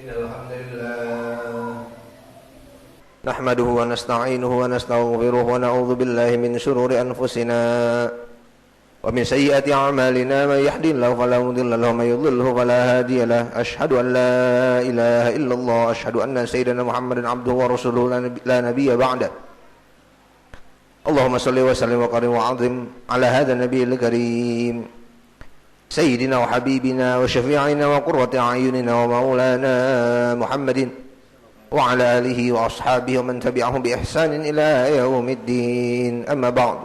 الحمد لله نحمده ونستعينه ونستغفره ونعوذ بالله من شرور أنفسنا ومن سيئات أعمالنا من يهده الله فلا مضل له ومن يضلل فلا هادي له أشهد أن لا إله إلا الله أشهد أن سيدنا محمدا عبده ورسوله لا نبي بعده اللهم صل وسلم وكرم وعظم على هذا النبي الكريم سيدنا وحبيبنا وشفيعنا وقرة أعيننا ومولانا محمد وعلى آله وأصحابه ومن تبعهم بإحسان إلى يوم الدين أما بعد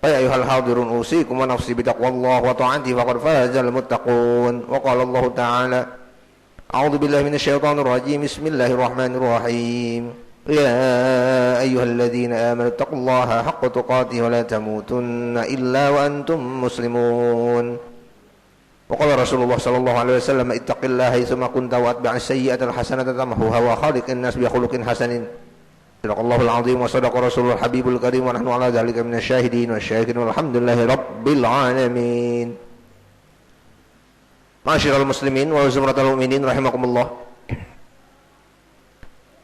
فيا أيها الحاضرون أوصيكم ونفسي بتقوى الله وطاعته فقد فاز المتقون وقال الله تعالى أعوذ بالله من الشيطان الرجيم بسم الله الرحمن الرحيم يا أيها الذين آمنوا اتقوا الله حق تقاته ولا تموتن إلا وأنتم مسلمون وقال رسول الله صلى الله عليه وسلم اتق الله حيثما كنت واتبع السيئة الحسنة تمحوها وخالق الناس بخلق حسن صدق الله العظيم وصدق رسوله الحبيب الكريم ونحن على ذلك من الشاهدين والشاكرين والحمد لله رب العالمين. Ma'asyiral muslimin wa zumratal mu'minin rahimakumullah.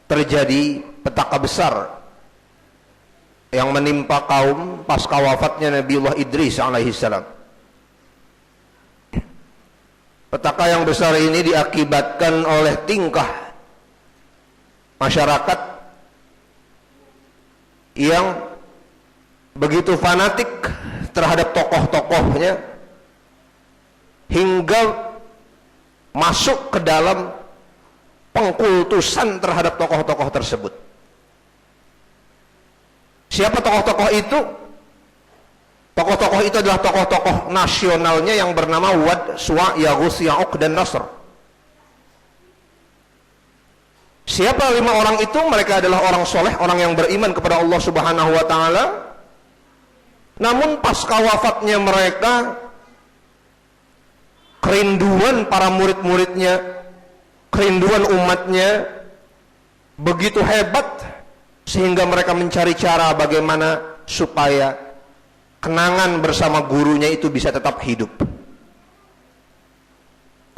Terjadi petaka besar yang menimpa kaum pasca wafatnya Nabiullah Idris alaihi salam. Petaka yang besar ini diakibatkan oleh tingkah masyarakat yang begitu fanatik terhadap tokoh-tokohnya hingga masuk ke dalam pengkultusan terhadap tokoh-tokoh tersebut. Siapa tokoh-tokoh itu? Tokoh-tokoh itu adalah tokoh-tokoh nasionalnya yang bernama Wad, Suwa, Yaghus, Ya'uq, dan Nasr. Siapa 5 orang itu? Mereka adalah orang soleh, orang yang beriman kepada Allah Subhanahu wa Ta'ala. Namun pasca wafatnya mereka, kerinduan para murid-muridnya, kerinduan umatnya begitu hebat sehingga mereka mencari cara bagaimana supaya kenangan bersama gurunya itu bisa tetap hidup.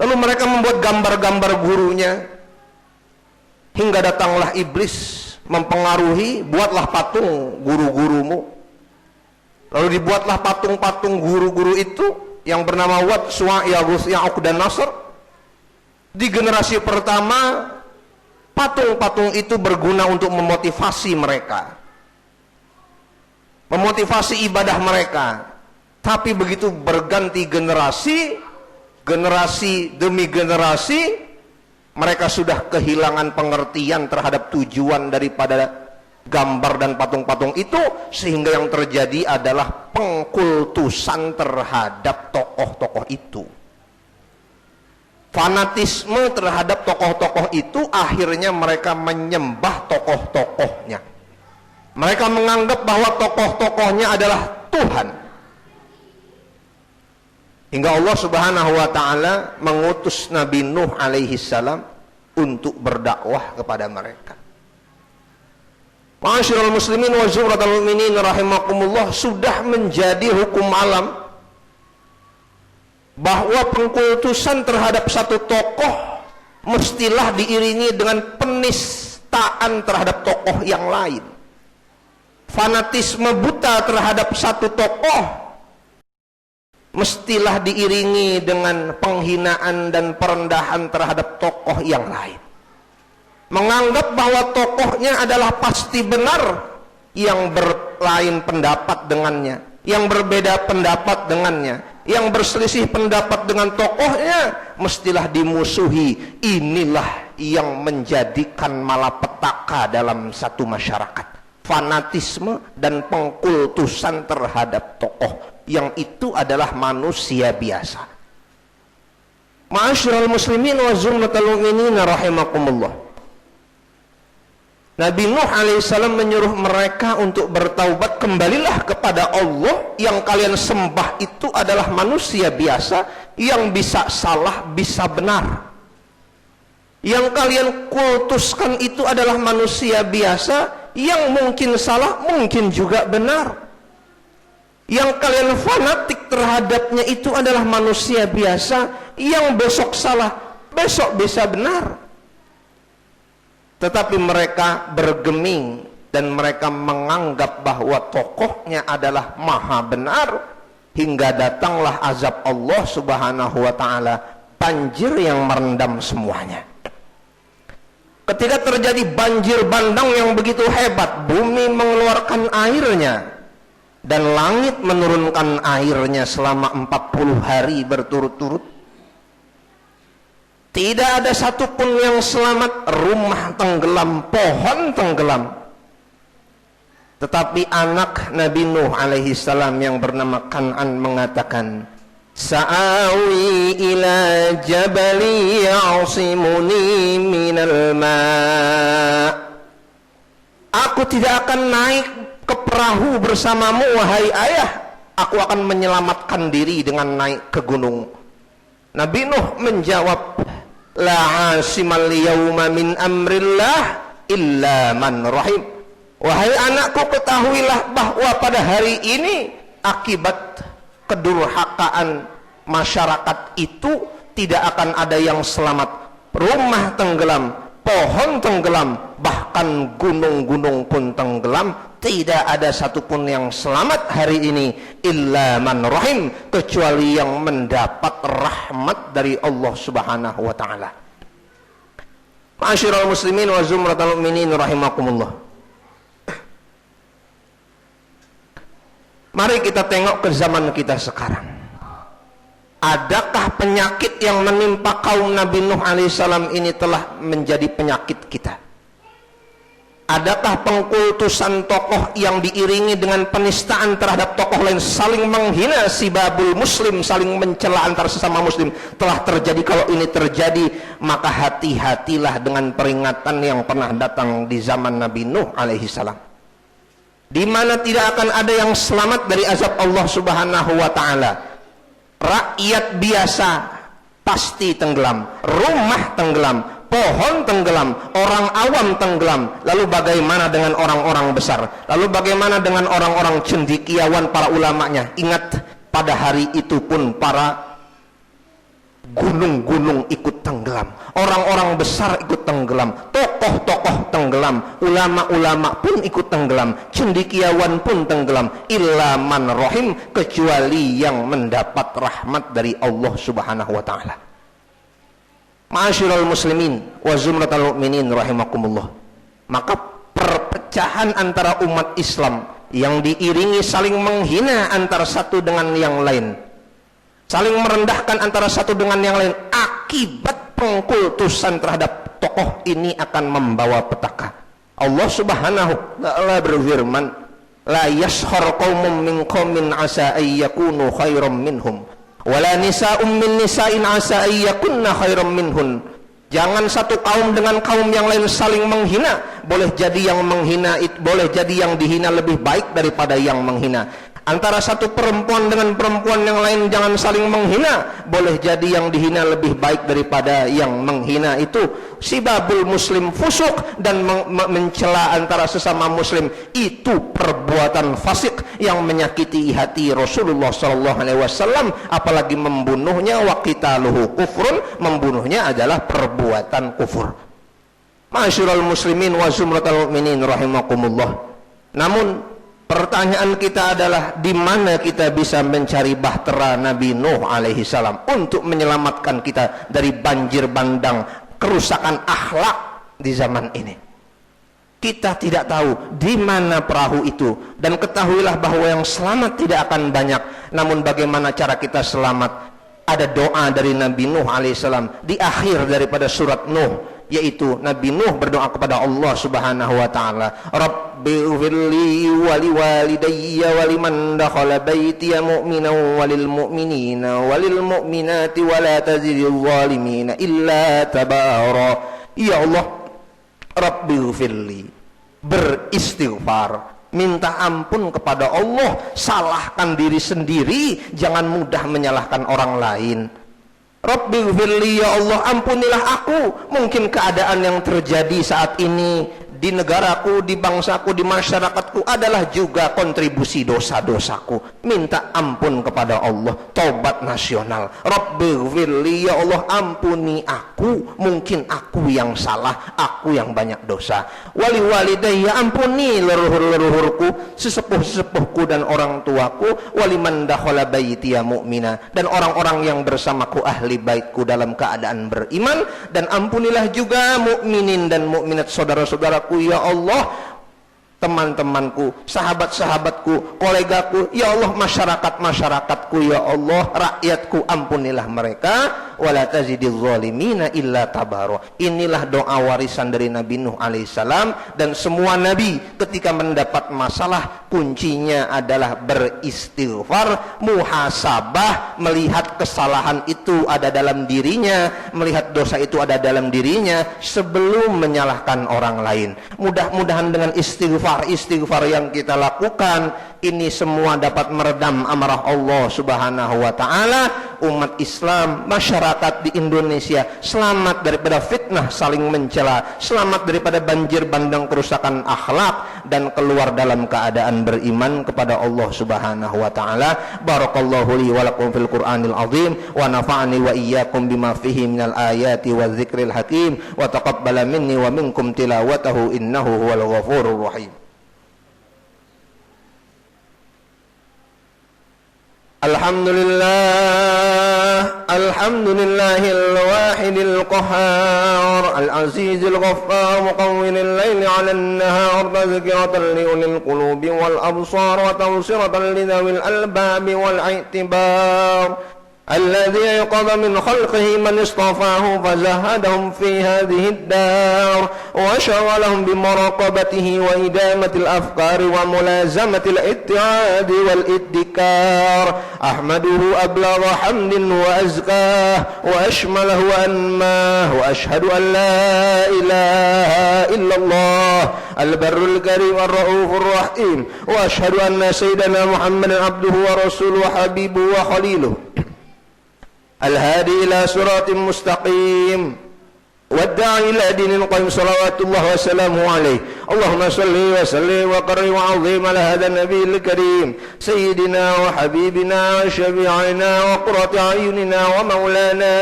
Lalu mereka membuat gambar-gambar gurunya hingga datanglah iblis mempengaruhi, buatlah patung guru-gurumu. Lalu dibuatlah patung-patung guru-guru itu yang bernama Wad, Suwa, Yaghus, Ya'uq, dan Nasr. Di generasi pertama, patung-patung itu berguna untuk memotivasi mereka, memotivasi ibadah mereka. Tapi begitu berganti generasi, generasi demi generasi, mereka sudah kehilangan pengertian terhadap tujuan daripada gambar dan patung-patung itu, sehingga yang terjadi adalah pengkultusan terhadap tokoh-tokoh itu. Fanatisme terhadap tokoh-tokoh itu akhirnya mereka menyembah tokoh-tokohnya. Mereka menganggap bahwa tokoh-tokohnya adalah Tuhan. Hingga Allah Subhanahu wa Ta'ala mengutus Nabi Nuh alaihi salam untuk berdakwah kepada mereka. Ma'asyiral muslimin wa zumratal mu'minin rahimakumullah, sudah menjadi hukum alam bahwa pengkultusan terhadap satu tokoh mestilah diiringi dengan penistaan terhadap tokoh yang lain. Fanatisme buta terhadap satu tokoh mestilah diiringi dengan penghinaan dan perendahan terhadap tokoh yang lain. Menganggap bahwa tokohnya adalah pasti benar, yang berlain pendapat dengannya, yang berbeda pendapat dengannya, yang berselisih pendapat dengan tokohnya mestilah dimusuhi. Inilah yang menjadikan malapetaka dalam satu masyarakat, fanatisme dan pengkultusan terhadap tokoh yang itu adalah manusia biasa. Ma'asyiral muslimin wa zumratal mu'minin rahimakumullah. Nabi Nuh alaihissalam menyuruh mereka untuk bertaubat, kembalilah kepada Allah. Yang kalian sembah itu adalah manusia biasa yang bisa salah, bisa benar. Yang kalian kultuskan itu adalah manusia biasa yang mungkin salah, mungkin juga benar. Yang kalian fanatik terhadapnya itu adalah manusia biasa yang besok salah, besok bisa benar. Tetapi mereka bergeming dan mereka menganggap bahwa tokohnya adalah maha benar, hingga datanglah azab Allah Subhanahu wa ta'ala, banjir yang merendam semuanya. Ketika terjadi banjir bandang yang begitu hebat, bumi mengeluarkan airnya dan langit menurunkan airnya selama 40 hari berturut-turut. Tidak ada satupun yang selamat, rumah tenggelam, pohon tenggelam. Tetapi anak Nabi Nuh alaihi salam yang bernama Kan'an mengatakan, Sa'awi ila jabali ya'simuni minal ma'. Aku tidak akan naik ke perahu bersamamu wahai ayah. Aku akan menyelamatkan diri dengan naik ke gunung. Nabi Nuh menjawab, La asimal yawma min amrillah illa man rahim. Wahai anakku, ketahuilah bahwa pada hari ini akibat kedurhakaan masyarakat itu tidak akan ada yang selamat. Rumah tenggelam, pohon tenggelam, bahkan gunung-gunung pun tenggelam. Tidak ada satupun yang selamat hari ini illa man rahim, kecuali yang mendapat rahmat dari Allah Subhanahu wa ta'ala. Ma'asyiral muslimin wa zumratal mu'minin rahimakumullah. Mari kita tengok ke zaman kita sekarang. Adakah penyakit yang menimpa kaum Nabi Nuh alaihissalam ini telah menjadi penyakit kita? Adakah pengkultusan tokoh yang diiringi dengan penistaan terhadap tokoh lain, saling menghina sibabul muslim, saling mencela antar sesama muslim telah terjadi? Kalau ini terjadi, maka hati-hatilah dengan peringatan yang pernah datang di zaman Nabi Nuh alaihissalam, di mana tidak akan ada yang selamat dari azab Allah Subhanahu wa ta'ala. Rakyat biasa pasti tenggelam, rumah tenggelam, pohon tenggelam, orang awam tenggelam. Lalu bagaimana dengan orang-orang besar? Lalu bagaimana dengan orang-orang cendekiawan, para ulamanya? Ingat, pada hari itu pun para gunung-gunung ikut tenggelam, orang-orang besar ikut tenggelam, tokoh-tokoh tenggelam, ulama-ulama pun ikut tenggelam, cendekiawan pun tenggelam, illa man rahim, kecuali yang mendapat rahmat dari Allah Subhanahu wa ta'ala. Ma'asyiral muslimin wa zumratal mu'minin rahimakumullah. Maka perpecahan antara umat Islam yang diiringi saling menghina antara satu dengan yang lain, saling merendahkan antara satu dengan yang lain, akibat pengkultusan terhadap tokoh ini akan membawa petaka. Allah Subhanahu wa ta'ala berfirman, La yaskhar qaumun min qaumin asa ay yakunu khairam minhum, wala nisa'um min nisa'in asa ay yakunna khairam minhun. Jangan satu kaum dengan kaum yang lain saling menghina. Boleh jadi yang menghina, boleh jadi yang dihina lebih baik daripada yang menghina. Antara satu perempuan dengan perempuan yang lain jangan saling menghina. Boleh jadi yang dihina lebih baik daripada yang menghina. Itu sibabul muslim fusuk, dan mencela antara sesama muslim itu perbuatan fasik yang menyakiti hati Rasulullah SAW. Apalagi membunuhnya, wa qitaluhu kufrun, membunuhnya adalah perbuatan kufur. Ma'asyiral muslimin wa zumratal mu'minin rahimakumullah. Namun pertanyaan kita adalah, di mana kita bisa mencari bahtera Nabi Nuh alaihi salam untuk menyelamatkan kita dari banjir bandang, kerusakan akhlak di zaman ini? Kita tidak tahu di mana perahu itu, dan ketahuilah bahwa yang selamat tidak akan banyak. Namun bagaimana cara kita selamat? Ada doa dari Nabi Nuh alaihi salam di akhir daripada surat Nuh, yaitu Nabi Nuh berdoa kepada Allah Subhanahu wa ta'ala, Rabbi ufirli wali walidayya waliman dakhala baitiya mu'minan walil mu'minina walil mu'minati wala tazidil zalimina illa tabara. Ya Allah, Rabbi ufirli, beristighfar, minta ampun kepada Allah, salahkan diri sendiri, jangan mudah menyalahkan orang lain. Rabbi ghfirli, ya Allah ampunilah aku. Mungkin keadaan yang terjadi saat ini di negaraku, di bangsaku, di masyarakatku adalah juga kontribusi dosa-dosaku. Minta ampun kepada Allah, taubat nasional. Rabbighfirli, ya Allah ampuni aku, mungkin aku yang salah, aku yang banyak dosa. Wali walidayya, ampuni leluhur-leluhurku, sesepuh-sesepuhku dan orang tuaku. Waliman dakhala baitiya mu'mina, dan orang-orang yang bersamaku ahli baitku dalam keadaan beriman. Dan ampunilah juga mukminin dan mukminat saudara-saudaraku ya Allah, teman-temanku, sahabat-sahabatku, kolegaku, ya Allah, masyarakat-masyarakatku, ya Allah, rakyatku, ampunilah mereka. Wala tazidil zalimina illa tabara. Inilah doa warisan dari Nabi Nuh alaihissalam, dan semua nabi ketika mendapat masalah kuncinya adalah beristighfar, muhasabah, melihat kesalahan itu ada dalam dirinya, melihat dosa itu ada dalam dirinya sebelum menyalahkan orang lain. Mudah-mudahan dengan istighfar yang kita lakukan ini semua dapat meredam amarah Allah Subhanahu wa taala. Umat Islam, masyarakat di Indonesia selamat daripada fitnah saling mencela, selamat daripada banjir bandang kerusakan akhlak, dan keluar dalam keadaan beriman kepada Allah Subhanahu wa taala. Barakallahu li wa lakum fil Qur'anil azim, wa nafa'ani wa iyyakum bima fihi minal ayati wadh-dhikril hakim, wa taqabbala minni wa minkum tilawatahu innahu huwal ghafurur rahim. Alhamdulillah, alhamdulillahil wahidil qahhar, al-azizil ghaffar, muqawwilil laili 'alan nahar, tadhkiratan li ulil qulubi wal absar, wa tawsiratan li dhawil albabi wal i'tibar. الذي يقظ من خلقه من اصطفاه فزهدهم في هذه الدار وشغلهم بمراقبته وإدامة الأفكار وملازمة الاتعاد والادكار. أحمده أبلغ حمد وأزكاه وأشمله وأنماه، وأشهد أن لا إله إلا الله البر الكريم الرؤوف الرحيم، وأشهد أن سيدنا محمد عبده ورسوله وحبيبه وخليله الهادي إلى صراط مستقيم والداعي إلى دين القيم صلوات الله وسلامه عليه. اللهم صل وسلم وكرم وعظم على هذا النبي الكريم سيدنا وحبيبنا وشفيعنا وقرة أعيننا ومولانا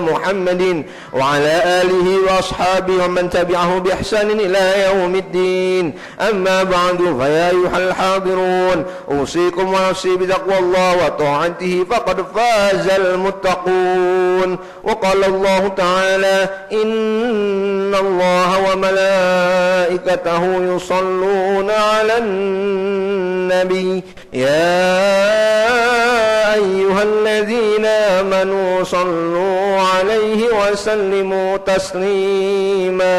محمد وعلى آله وأصحابه ومن تبعه بإحسان إلى يوم الدين. أما بعد، فيا أيها الحاضرون، أوصيكم ونفسي بتقوى الله وطاعته فقد فاز المتقون. وقال الله تعالى: إن الله وملائكته يصلون على النبي يا أيها الذين آمنوا صلوا عليه وسلموا تسليما.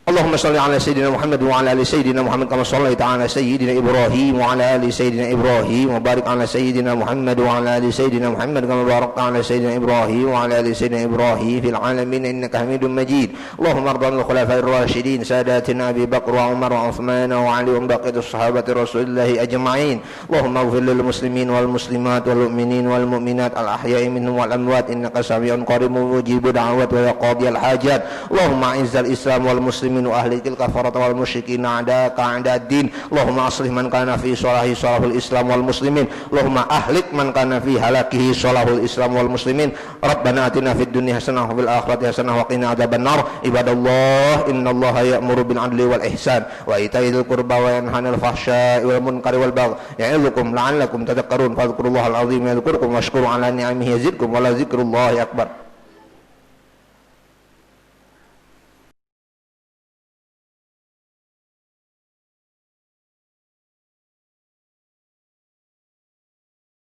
اللهم صل على سيدنا محمد وعلى آل سيدنا محمد كما صليت على سيدنا إبراهيم وعلى آل سيدنا إبراهيم، وبارك على سيدنا محمد وعلى آل سيدنا محمد كما باركت على سيدنا إبراهيم وعلى آل سيدنا إبراهيم في العالمين إنك حميد مجيد. اللهم ارض عن الخلفاء الراشدين ساداتنا أبي بكر وعمر وعثمان وعلي وبقية الصحابة رسول الله أجمعين. اللهم اغفر للمسلمين والمسلمات والمؤمنين والمؤمنات الأحياء منهم والأموات إنك سميع قريب مجيب دعوات وقاضي الحاجات. اللهم أعز الإسلام والمسلمين وأهلك الكفرة والمشركين أعداءك أعداء الدين. اللهم أصلح من كان في صلاحه صلاح الإسلام والمسلمين. اللهم أهلك من كان في هلاكه صلاح الإسلام والمسلمين. ربنا آتنا في الدنيا حسنة وفي الآخرة حسنة وقنا عذاب النار. عباد الله، إن الله يأمر بالعدل والإحسان وإيتاء ذي القربى وينهى عن الفحشاء والمنكر والبغي يعظكم لعلكم تذكرون. فاذكروا الله العظيم يذكركم واشكروا على نعمه يزدكم ولذكر الله أكبر.